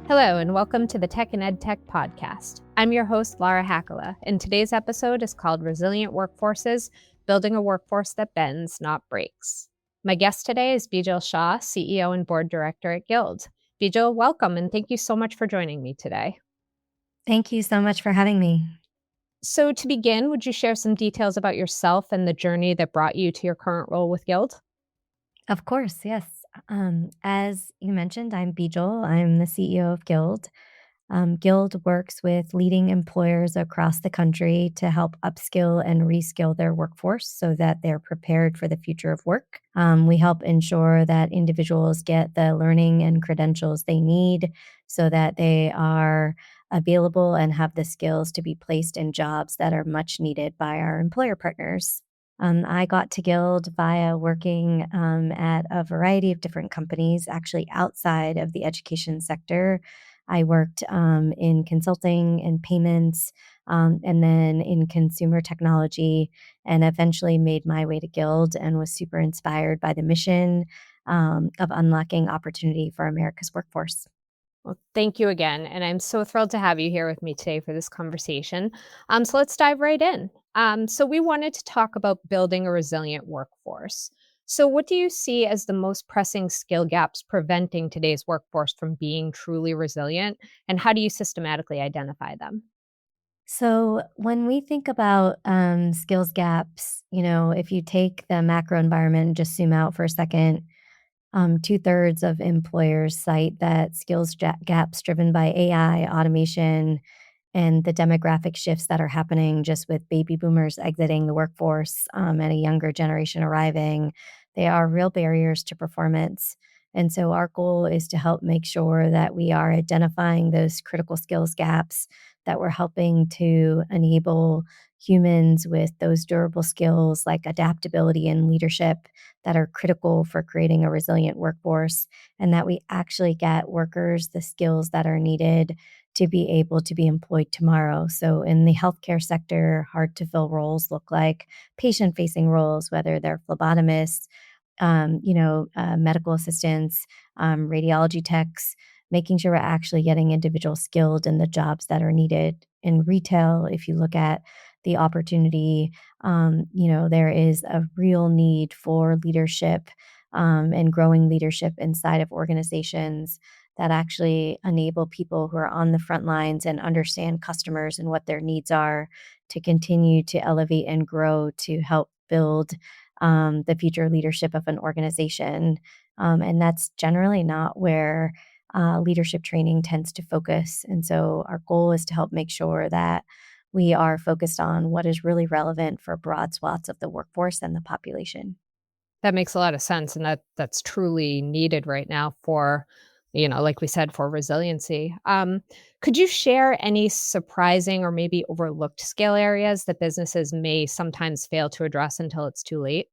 Hello, and welcome to the Tech and EdTech podcast. I'm your host, Laura Hakala, and today's episode is called Resilient Workforces, Building a Workforce That Bends, Not Breaks. My guest today is Bijal Shah, CEO and Board Director at Guild. Bijal, welcome, and thank you so much for joining me today. Thank you so much for having me. So to begin, would you share some details about yourself and the journey that brought you to your current role with Guild? Of course, yes. As you mentioned, I'm Bijal. I'm the CEO of Guild. Guild works with leading employers across the country to help upskill and reskill their workforce so that they're prepared for the future of work. We help ensure that individuals get the learning and credentials they need so that they are available and have the skills to be placed in jobs that are much needed by our employer partners. I got to Guild via working at a variety of different companies, actually outside of the education sector. I worked in consulting and payments, and then in consumer technology, and eventually made my way to Guild and was super inspired by the mission of unlocking opportunity for America's workforce. Well, thank you again. And I'm so thrilled to have you here with me today for this conversation. So let's dive right in. So we wanted to talk about building a resilient workforce. So what do you see as the most pressing skill gaps preventing today's workforce from being truly resilient? And how do you systematically identify them? So, when we think about skills gaps, if you take the macro environment and just zoom out for a second, two-thirds of employers cite that gaps driven by AI, automation, and the demographic shifts that are happening just with baby boomers exiting the workforce and a younger generation arriving, they are real barriers to performance. And so our goal is to help make sure that we are identifying those critical skills gaps, that we're helping to enable humans with those durable skills like adaptability and leadership that are critical for creating a resilient workforce, and that we actually get workers the skills that are needed to be able to be employed tomorrow. So, in the healthcare sector, hard to fill roles look like patient facing roles, whether they're phlebotomists, medical assistants, radiology techs, making sure we're actually getting individuals skilled in the jobs that are needed. In retail, if you look at the opportunity, there is a real need for leadership and growing leadership inside of organizations that actually enable people who are on the front lines and understand customers and what their needs are to continue to elevate and grow to help build the future leadership of an organization. And that's generally not where leadership training tends to focus. And so our goal is to help make sure that we are focused on what is really relevant for broad swaths of the workforce and the population. That makes a lot of sense, and that's truly needed right now for, like we said, for resiliency. Could you share any surprising or maybe overlooked skill areas that businesses may sometimes fail to address until it's too late?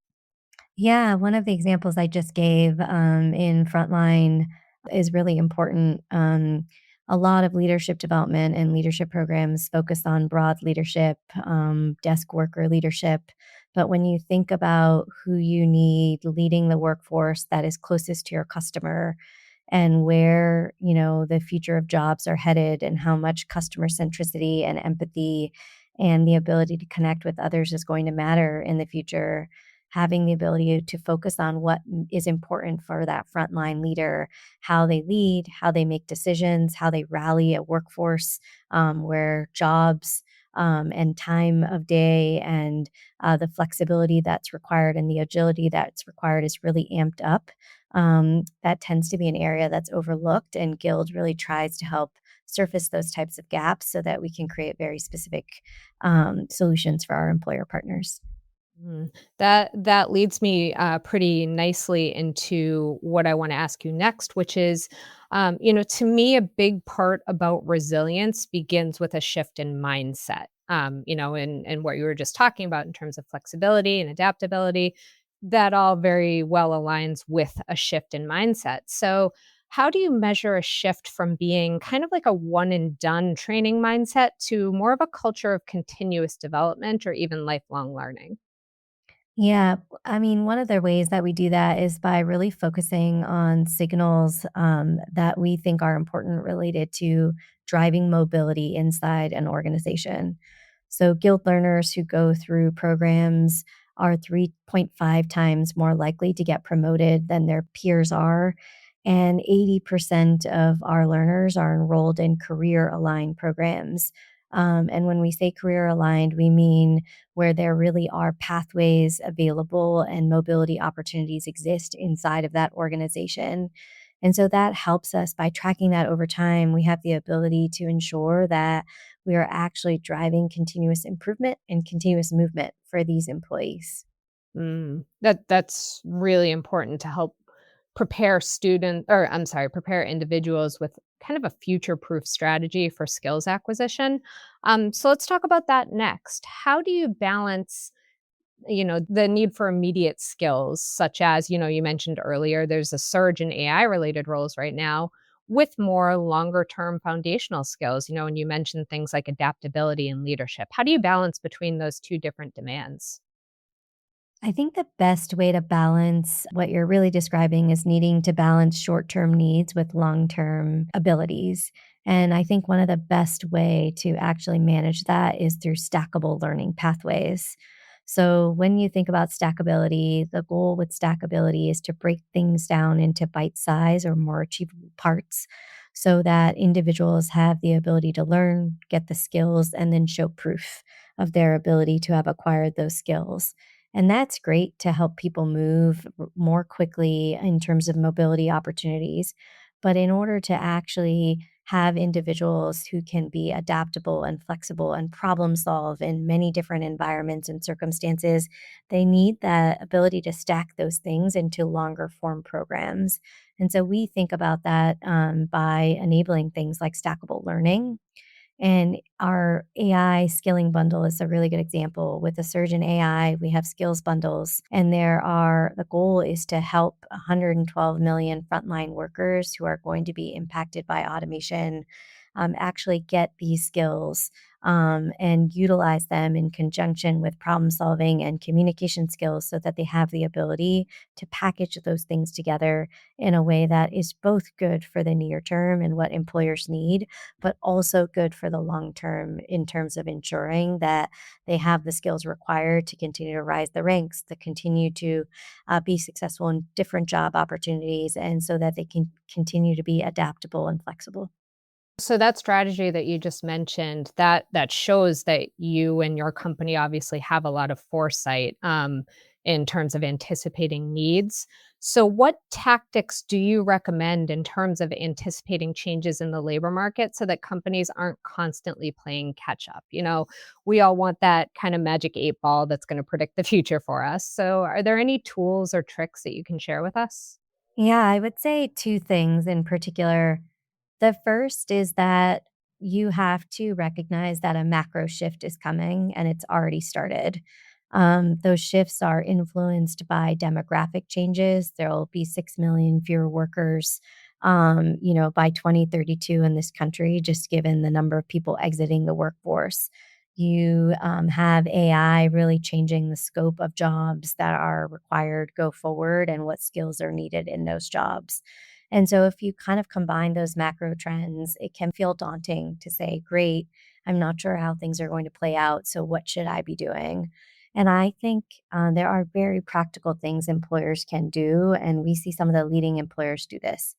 Yeah, one of the examples I just gave in frontline is really important. A lot of leadership development and leadership programs focus on broad leadership, desk worker leadership. But when you think about who you need leading the workforce that is closest to your customer and where, the future of jobs are headed and how much customer centricity and empathy and the ability to connect with others is going to matter in the future, having the ability to focus on what is important for that frontline leader, how they lead, how they make decisions, how they rally a workforce where jobs and time of day and the flexibility that's required and the agility that's required is really amped up. That tends to be an area that's overlooked, and Guild really tries to help surface those types of gaps so that we can create very specific solutions for our employer partners. That leads me pretty nicely into what I want to ask you next, which is, to me, a big part about resilience begins with a shift in mindset. And what you were just talking about in terms of flexibility and adaptability, that all very well aligns with a shift in mindset. So, how do you measure a shift from being kind of like a one and done training mindset to more of a culture of continuous development or even lifelong learning? Yeah, I mean, one of the ways that we do that is by really focusing on signals that we think are important related to driving mobility inside an organization. So, guild learners who go through programs are 3.5 times more likely to get promoted than their peers are. And 80% of our learners are enrolled in career aligned programs. And when we say career aligned, we mean where there really are pathways available and mobility opportunities exist inside of that organization. And so that helps us by tracking that over time. We have the ability to ensure that we are actually driving continuous improvement and continuous movement for these employees. That's really important to help prepare prepare individuals with kind of a future-proof strategy for skills acquisition. So let's talk about that next. How do you balance, the need for immediate skills, such as, you mentioned earlier, there's a surge in AI related roles right now with more longer term foundational skills, and you mentioned things like adaptability and leadership. How do you balance between those two different demands? I think the best way to balance what you're really describing is needing to balance short term needs with long term abilities. And I think one of the best way to actually manage that is through stackable learning pathways. So when you think about stackability, the goal with stackability is to break things down into bite size or more achievable parts so that individuals have the ability to learn, get the skills, and then show proof of their ability to have acquired those skills. And that's great to help people move more quickly in terms of mobility opportunities. But in order to actually have individuals who can be adaptable and flexible and problem solve in many different environments and circumstances, they need that ability to stack those things into longer form programs. And so we think about that by enabling things like stackable learning, and our AI skilling bundle is a really good example. With the surge in AI, we have skills bundles, and the goal is to help 112 million frontline workers who are going to be impacted by automation actually get these skills and utilize them in conjunction with problem solving and communication skills so that they have the ability to package those things together in a way that is both good for the near term and what employers need, but also good for the long term in terms of ensuring that they have the skills required to continue to rise the ranks, to continue to be successful in different job opportunities, and so that they can continue to be adaptable and flexible. So that strategy that you just mentioned, that shows that you and your company obviously have a lot of foresight, in terms of anticipating needs. So what tactics do you recommend in terms of anticipating changes in the labor market so that companies aren't constantly playing catch up? We all want that kind of magic 8 ball that's gonna predict the future for us. So are there any tools or tricks that you can share with us? Yeah, I would say two things in particular. The first is that you have to recognize that a macro shift is coming and it's already started. Those shifts are influenced by demographic changes. There will be 6 million fewer workers, by 2032 in this country, just given the number of people exiting the workforce. You have AI really changing the scope of jobs that are required go forward and what skills are needed in those jobs. And so, if you kind of combine those macro trends, it can feel daunting to say, great, I'm not sure how things are going to play out. So, what should I be doing? And I think there are very practical things employers can do. And we see some of the leading employers do this.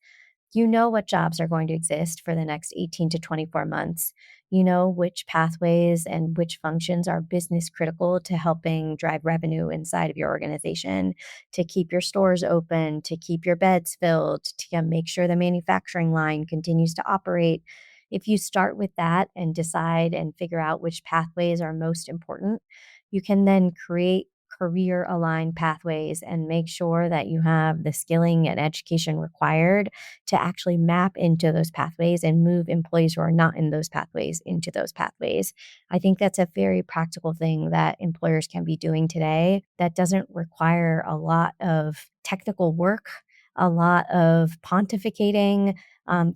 You know what jobs are going to exist for the next 18 to 24 months. You know which pathways and which functions are business critical to helping drive revenue inside of your organization, to keep your stores open, to keep your beds filled, to make sure the manufacturing line continues to operate. If you start with that and decide and figure out which pathways are most important, you can then create career aligned pathways and make sure that you have the skilling and education required to actually map into those pathways and move employees who are not in those pathways into those pathways. I think that's a very practical thing that employers can be doing today that doesn't require a lot of technical work, a lot of pontificating.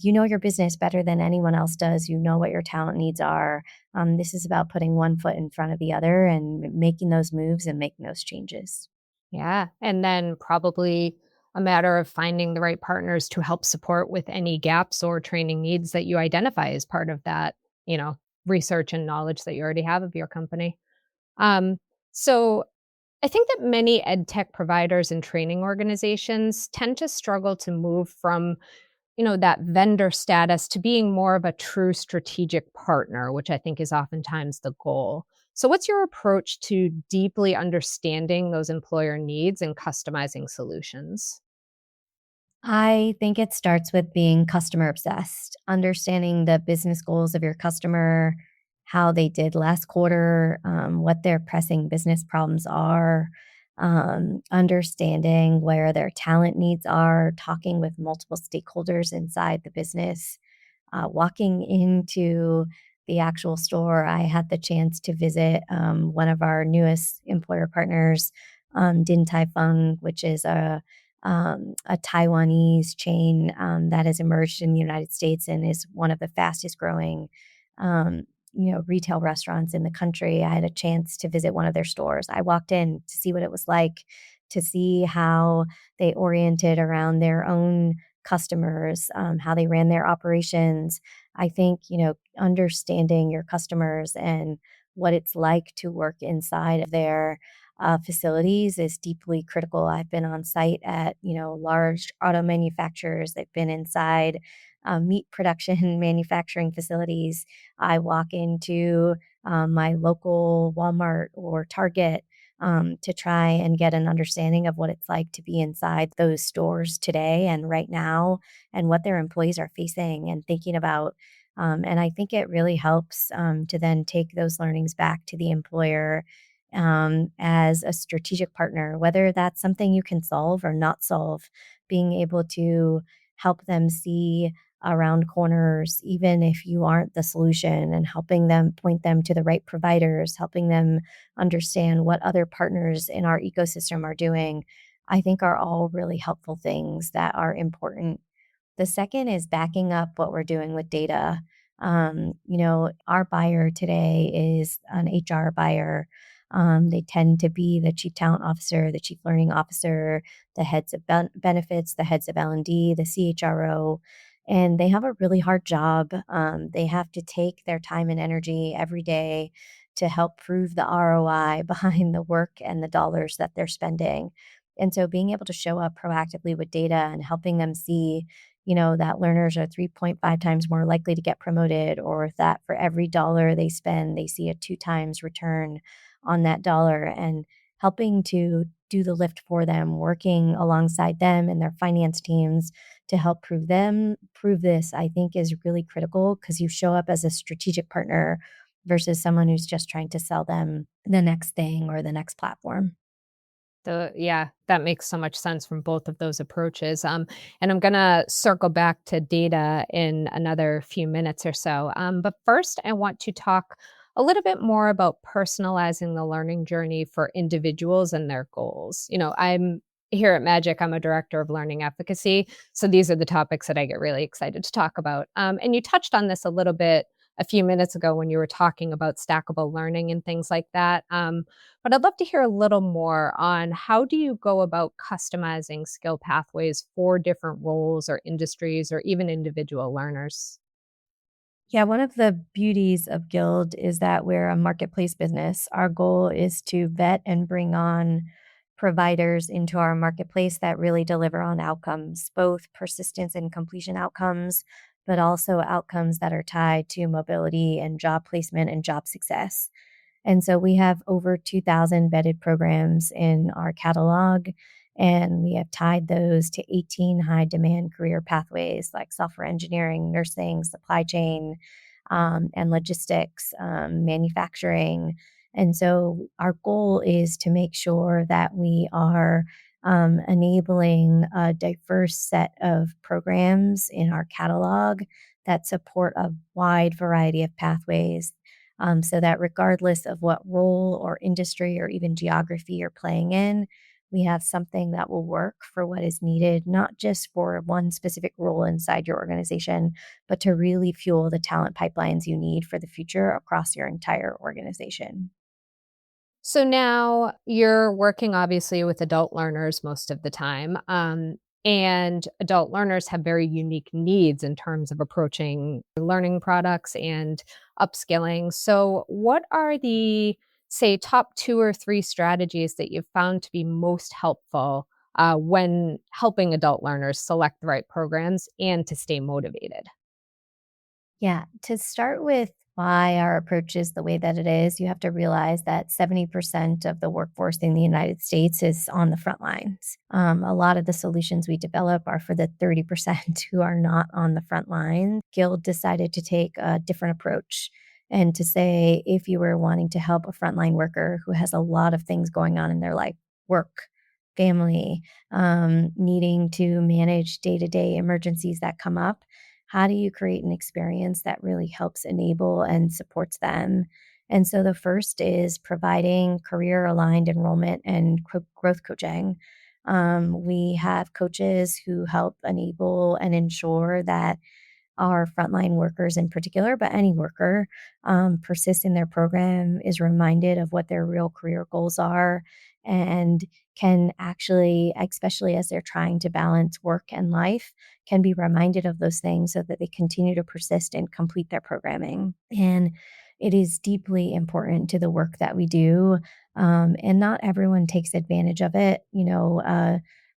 You know your business better than anyone else does. You know what your talent needs are. This is about putting one foot in front of the other and making those moves and making those changes. Yeah, and then probably a matter of finding the right partners to help support with any gaps or training needs that you identify as part of that, you know, research and knowledge that you already have of your company. Um, so I think that many ed tech providers and training organizations tend to struggle to move from, that vendor status to being more of a true strategic partner, which I think is oftentimes the goal. So, what's your approach to deeply understanding those employer needs and customizing solutions? I think it starts with being customer obsessed, understanding the business goals of your customer, how they did last quarter, what their pressing business problems are, understanding where their talent needs are, talking with multiple stakeholders inside the business, walking into the actual store. I had the chance to visit one of our newest employer partners, Din Tai Fung, which is a Taiwanese chain that has emerged in the United States and is one of the fastest growing, um, retail restaurants in the country. I had a chance to visit one of their stores. I walked in to see what it was like, to see how they oriented around their own customers, how they ran their operations. I think, understanding your customers and what it's like to work inside of their facilities is deeply critical. I've been on site at, large auto manufacturers. I've been inside meat production manufacturing facilities. I walk into my local Walmart or Target to try and get an understanding of what it's like to be inside those stores today and right now, and what their employees are facing and thinking about. And I think it really helps to then take those learnings back to the employer as a strategic partner, whether that's something you can solve or not solve, being able to help them see around corners, even if you aren't the solution, and helping them point them to the right providers, helping them understand what other partners in our ecosystem are doing, I think are all really helpful things that are important. The second is backing up what we're doing with data. Our buyer today is an HR buyer. They tend to be the chief talent officer, the chief learning officer, the heads of benefits, the heads of L&D, the CHRO, and they have a really hard job. They have to take their time and energy every day to help prove the ROI behind the work and the dollars that they're spending. And so being able to show up proactively with data and helping them see, that learners are 3.5 times more likely to get promoted, or that for every dollar they spend, they see a 2 times return on that dollar, and helping to do the lift for them, working alongside them and their finance teams to help prove this, I think is really critical, because you show up as a strategic partner versus someone who's just trying to sell them the next thing or the next platform. Yeah, that makes so much sense from both of those approaches. And I'm gonna circle back to data in another few minutes or so. But first, I want to talk a little bit more about personalizing the learning journey for individuals and their goals. I'm here at Magic. I'm a director of learning efficacy, so these are the topics that I get really excited to talk about. And you touched on this a little bit a few minutes ago when you were talking about stackable learning and things like that. But I'd love to hear a little more on how do you go about customizing skill pathways for different roles or industries or even individual learners? Yeah, one of the beauties of Guild is that we're a marketplace business. Our goal is to vet and bring on providers into our marketplace that really deliver on outcomes, both persistence and completion outcomes, but also outcomes that are tied to mobility and job placement and job success. And so we have over 2,000 vetted programs in our catalog, and we have tied those to 18 high demand career pathways like software engineering, nursing, supply chain, and logistics, manufacturing. And so our goal is to make sure that we are enabling a diverse set of programs in our catalog that support a wide variety of pathways, so that regardless of what role or industry or even geography you're playing in, we have something that will work for what is needed, not just for one specific role inside your organization, but to really fuel the talent pipelines you need for the future across your entire organization. So now you're working obviously with adult learners most of the time. And adult learners have very unique needs in terms of approaching learning products and upskilling. So, what are the, say, top two or three strategies that you've found to be most helpful when helping adult learners select the right programs and to stay motivated? Yeah, to start with why our approach is the way that it is, you have to realize that 70% of the workforce in the United States is on the front lines. A lot of the solutions we develop are for the 30% who are not on the front line. Guild decided to take a different approach and to say if you were wanting to help a frontline worker who has a lot of things going on in their life, work, family, needing to manage day to day emergencies that come up, how do you create an experience that really helps enable and supports them? And so the first is providing career aligned enrollment and growth coaching. We have coaches who help enable and ensure that our frontline workers in particular, but any worker, persists in their program, is reminded of what their real career goals are, and can actually, especially as they're trying to balance work and life, can be reminded of those things so that they continue to persist and complete their programming. And it is deeply important to the work that we do. And not everyone takes advantage of it.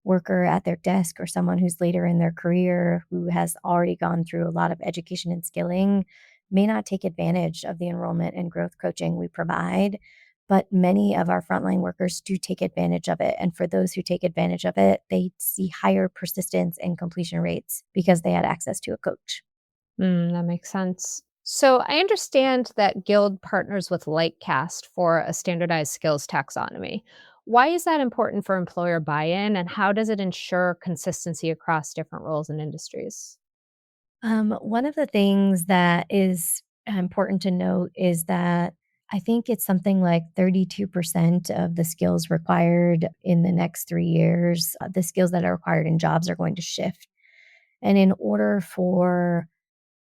Worker at their desk or someone who's later in their career who has already gone through a lot of education and skilling may not take advantage of the enrollment and growth coaching we provide. But many of our frontline workers do take advantage of it. And for those who take advantage of it, they see higher persistence and completion rates because they had access to a coach. That makes sense. So I understand that Guild partners with Lightcast for a standardized skills taxonomy. Why is that important for employer buy in, and how does it ensure consistency across different roles and industries? One of the things that is important to note is that I think it's something like 32% of the skills required in the next 3 years, the skills that are required in jobs are going to shift. And in order for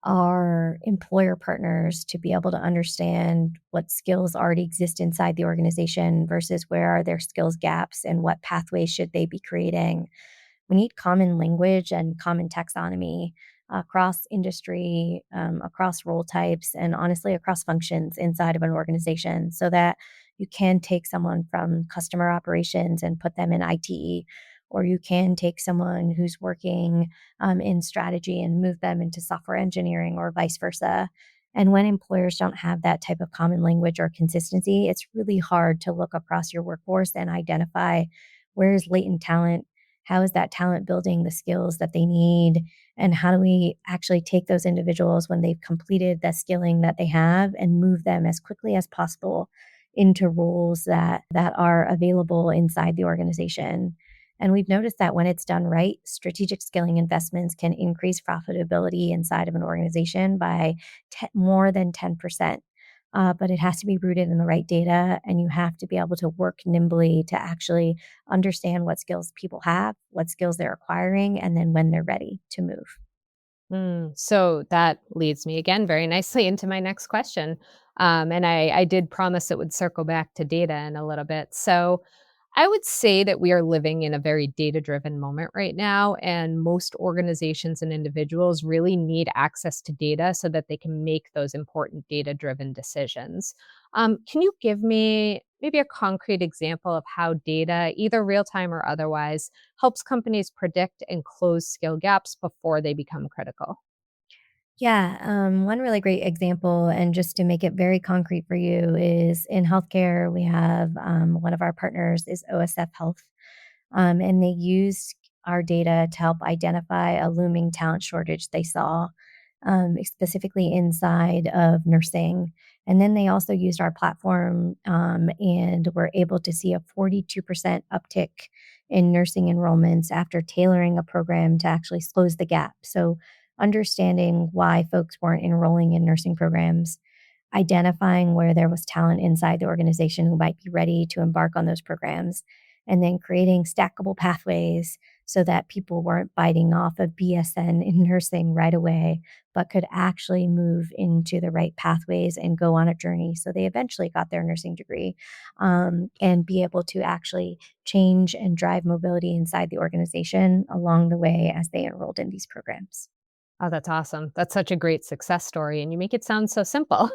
our employer partners to be able to understand what skills already exist inside the organization versus where are their skills gaps and what pathways should they be creating, we need common language and common taxonomy across industry, across role types, and honestly, across functions inside of an organization so that you can take someone from customer operations and put them in IT, or you can take someone who's working in strategy and move them into software engineering or vice versa. And when employers don't have that type of common language or consistency, it's really hard to look across your workforce and identify where is latent talent, how is that talent building the skills that they need? And how do we actually take those individuals when they've completed the skilling that they have and move them as quickly as possible into roles that are available inside the organization? And we've noticed that when it's done right, strategic skilling investments can increase profitability inside of an organization by more than 10%. But it has to be rooted in the right data, and you have to be able to work nimbly to actually understand what skills people have, what skills they're acquiring, and then when they're ready to move. So that leads me again very nicely into my next question. And I did promise it would circle back to data in a little bit. So I would say that we are living in a very data driven moment right now, and most organizations and individuals really need access to data so that they can make those important data driven decisions. Can you give me maybe a concrete example of how data, either real time or otherwise, helps companies predict and close skill gaps before they become critical? Yeah, one really great example, and just to make it very concrete for you, is in healthcare. We have one of our partners is OSF Health, and they used our data to help identify a looming talent shortage they saw, specifically inside of nursing. And then they also used our platform and were able to see a 42% uptick in nursing enrollments after tailoring a program to actually close the gap. So, understanding why folks weren't enrolling in nursing programs, identifying where there was talent inside the organization who might be ready to embark on those programs, and then creating stackable pathways so that people weren't biting off a BSN in nursing right away, but could actually move into the right pathways and go on a journey. So they eventually got their nursing degree, and be able to actually change and drive mobility inside the organization along the way as they enrolled in these programs. Oh, that's awesome. That's such a great success story, and you make it sound so simple.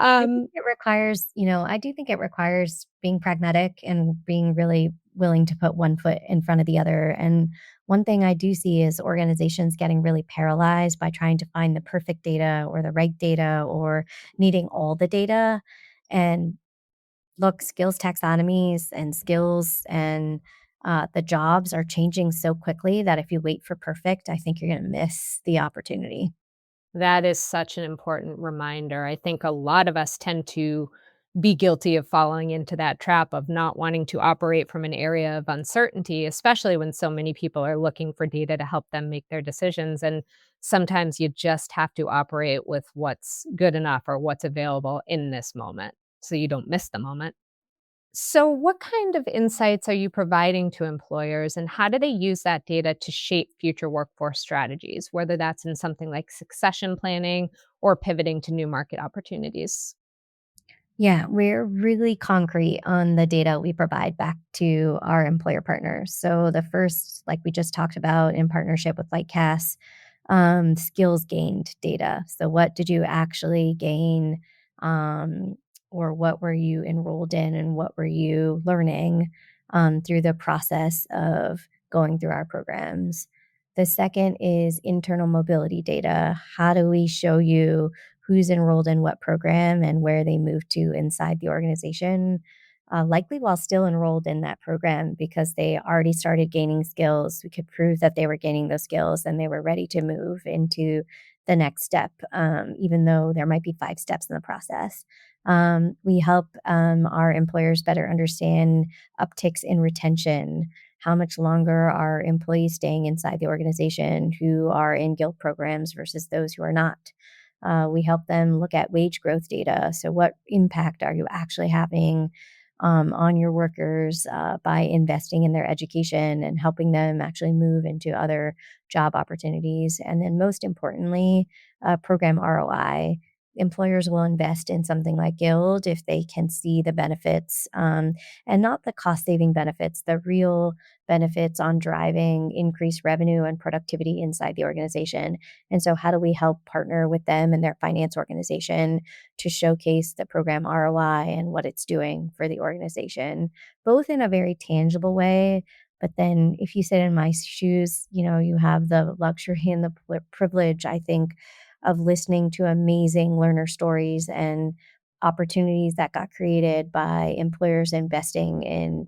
I think um, it requires, I do think it requires being pragmatic and being really willing to put one foot in front of the other. And one thing I do see is organizations getting really paralyzed by trying to find the perfect data or the right data or needing all the data. And look, skills taxonomies and skills and the jobs are changing so quickly that if you wait for perfect, I think you're going to miss the opportunity. that is such an important reminder. I think a lot of us tend to be guilty of falling into that trap of not wanting to operate from an area of uncertainty, especially when so many people are looking for data to help them make their decisions. And sometimes you just have to operate with what's good enough or what's available in this moment so you don't miss the moment. So, what kind of insights are you providing to employers, and how do they use that data to shape future workforce strategies, whether that's in something like succession planning or pivoting to new market opportunities? Yeah, we're really concrete on the data we provide back to our employer partners. So the first, like we just talked about in partnership with Lightcast, skills gained data. So what did you actually gain, um, or what were you enrolled in, and what were you learning through the process of going through our programs? The second is internal mobility data. How do we show you who's enrolled in what program and where they move to inside the organization, likely while still enrolled in that program because they already started gaining skills. We could prove that they were gaining those skills and they were ready to move into the next step, even though there might be 5 steps in the process. We help our employers better understand upticks in retention. How much longer are employees staying inside the organization who are in guild programs versus those who are not? We help them look at wage growth data. So, what impact are you actually having on your workers by investing in their education and helping them actually move into other job opportunities? And then, most importantly, program ROI. Employers will invest in something like Guild if they can see the benefits, and not the cost saving benefits, the real benefits on driving increased revenue and productivity inside the organization. And so, how do we help partner with them and their finance organization to showcase the program ROI and what it's doing for the organization, both in a very tangible way? But then, if you sit in my shoes, you have the luxury and the privilege, I think, of listening to amazing learner stories and opportunities that got created by employers investing in,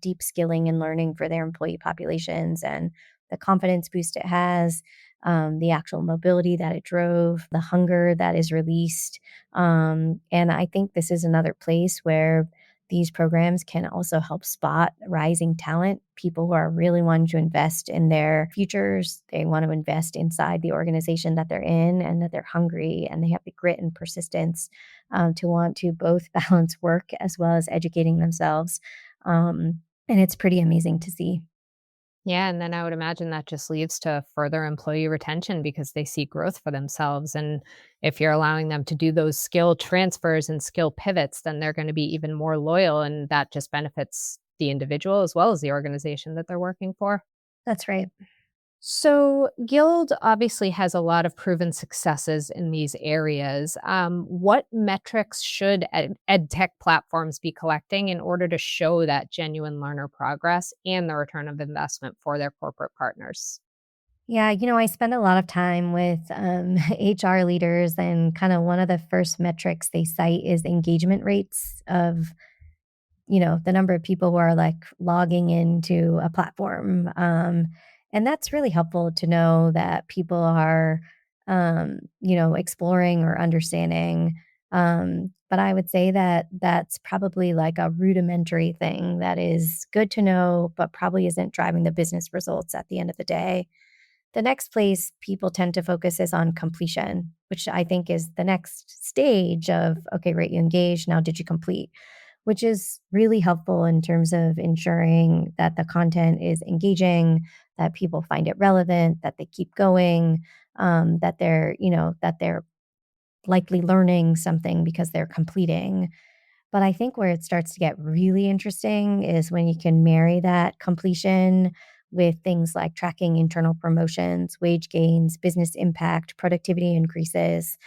deep skilling and learning for their employee populations and the confidence boost it has, the actual mobility that it drove, the hunger that is released. And I think this is another place where these programs can also help spot rising talent, people who are really wanting to invest in their futures. They want to invest inside the organization that they're in and that they're hungry and they have the grit and persistence to want to both balance work as well as educating themselves. And it's pretty amazing to see. Yeah, and then I would imagine that just leads to further employee retention because they see growth for themselves. And if you're allowing them to do those skill transfers and skill pivots, then they're going to be even more loyal. And that just benefits the individual as well as the organization that they're working for. That's right. So, Guild obviously has a lot of proven successes in these areas. What metrics should ed tech platforms be collecting in order to show that genuine learner progress and the return of investment for their corporate partners? Yeah, I spend a lot of time with HR leaders, and kind of one of the first metrics they cite is engagement rates of, the number of people who are like logging into a platform. And that's really helpful to know that people are, exploring or understanding. But I would say that that's probably like a rudimentary thing that is good to know, but probably isn't driving the business results at the end of the day. The next place people tend to focus is on completion, which I think is the next stage of, okay, right, you engage. Now, did you complete? which is really helpful in terms of ensuring that the content is engaging, that people find it relevant, that they keep going, that they're likely learning something because they're completing. But I think where it starts to get really interesting is when you can marry that completion with things like tracking internal promotions, wage gains, business impact, productivity increases.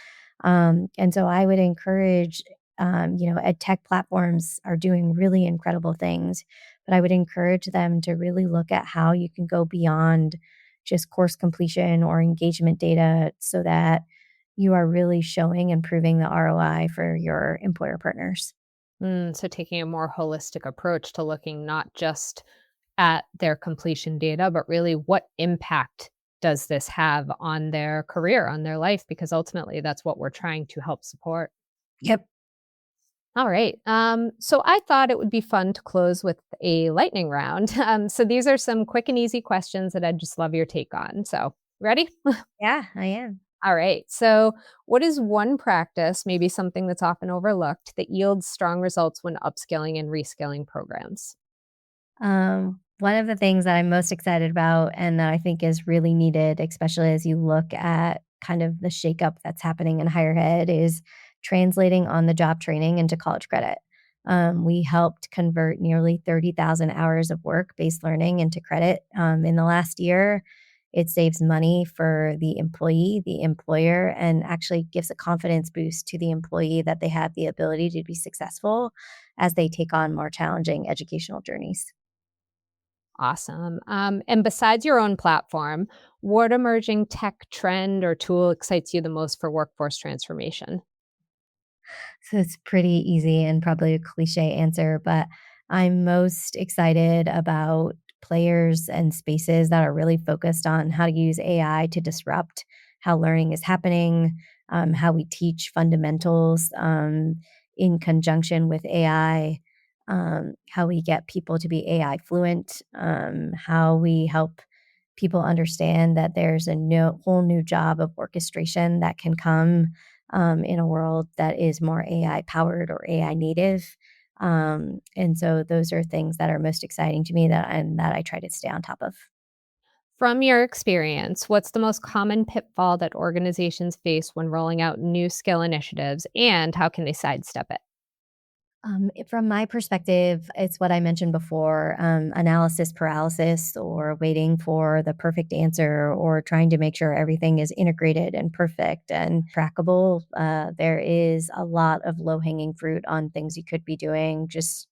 And so I would encourage, ed tech platforms are doing really incredible things, but I would encourage them to really look at how you can go beyond just course completion or engagement data so that you are really showing and proving the ROI for your employer partners. So taking a more holistic approach to looking not just at their completion data, but really what impact does this have on their career, on their life? Because ultimately that's what we're trying to help support. Yep. All right. So I thought it would be fun to close with a lightning round. So these are some quick and easy questions that I'd just love your take on. So, ready? Yeah, I am. All right. So, what is one practice, maybe something that's often overlooked, that yields strong results when upskilling and reskilling programs? One of the things that I'm most excited about and that I think is really needed, especially as you look at kind of the shakeup that's happening in higher ed, is translating on the job training into college credit. We helped convert nearly 30,000 hours of work based learning into credit in the last year. It saves money for the employee, the employer, and actually gives a confidence boost to the employee that they have the ability to be successful as they take on more challenging educational journeys. Awesome. And besides your own platform, what emerging tech trend or tool excites you the most for workforce transformation? So it's pretty easy and probably a cliche answer, but I'm most excited about players and spaces that are really focused on how to use AI to disrupt how learning is happening, how we teach fundamentals in conjunction with AI, how we get people to be AI fluent, how we help people understand that there's a whole new job of orchestration that can come in a world that is more AI powered or AI native. And so those are things that are most exciting to me that I try to stay on top of. From your experience, what's the most common pitfall that organizations face when rolling out new skill initiatives, and how can they sidestep it? From my perspective, it's what I mentioned before, analysis paralysis or waiting for the perfect answer or trying to make sure everything is integrated and perfect and trackable. There is a lot of low hanging fruit on things you could be doing, just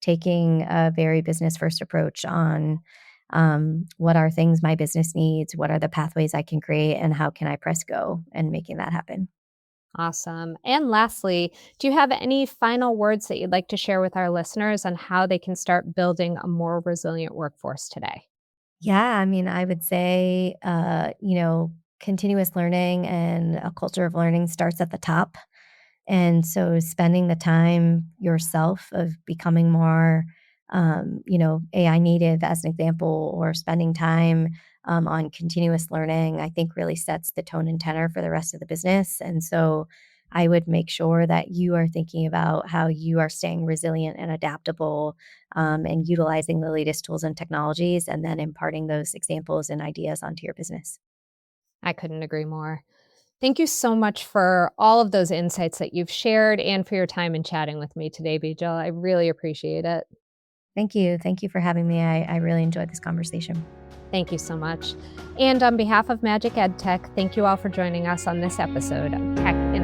taking a very business first approach on what are things my business needs, what are the pathways I can create, and how can I press go and making that happen. Awesome. And lastly, do you have any final words that you'd like to share with our listeners on how they can start building a more resilient workforce today? Yeah, I mean, I would say, continuous learning and a culture of learning starts at the top. And so spending the time yourself of becoming more, AI native as an example, or spending time on continuous learning, I think really sets the tone and tenor for the rest of the business. And so I would make sure that you are thinking about how you are staying resilient and adaptable and utilizing the latest tools and technologies, and then imparting those examples and ideas onto your business. I couldn't agree more. Thank you so much for all of those insights that you've shared and for your time in chatting with me today, Bijal. I really appreciate it. Thank you. Thank you for having me. I really enjoyed this conversation. Thank you so much. And on behalf of Magic EdTech, thank you all for joining us on this episode of Tech in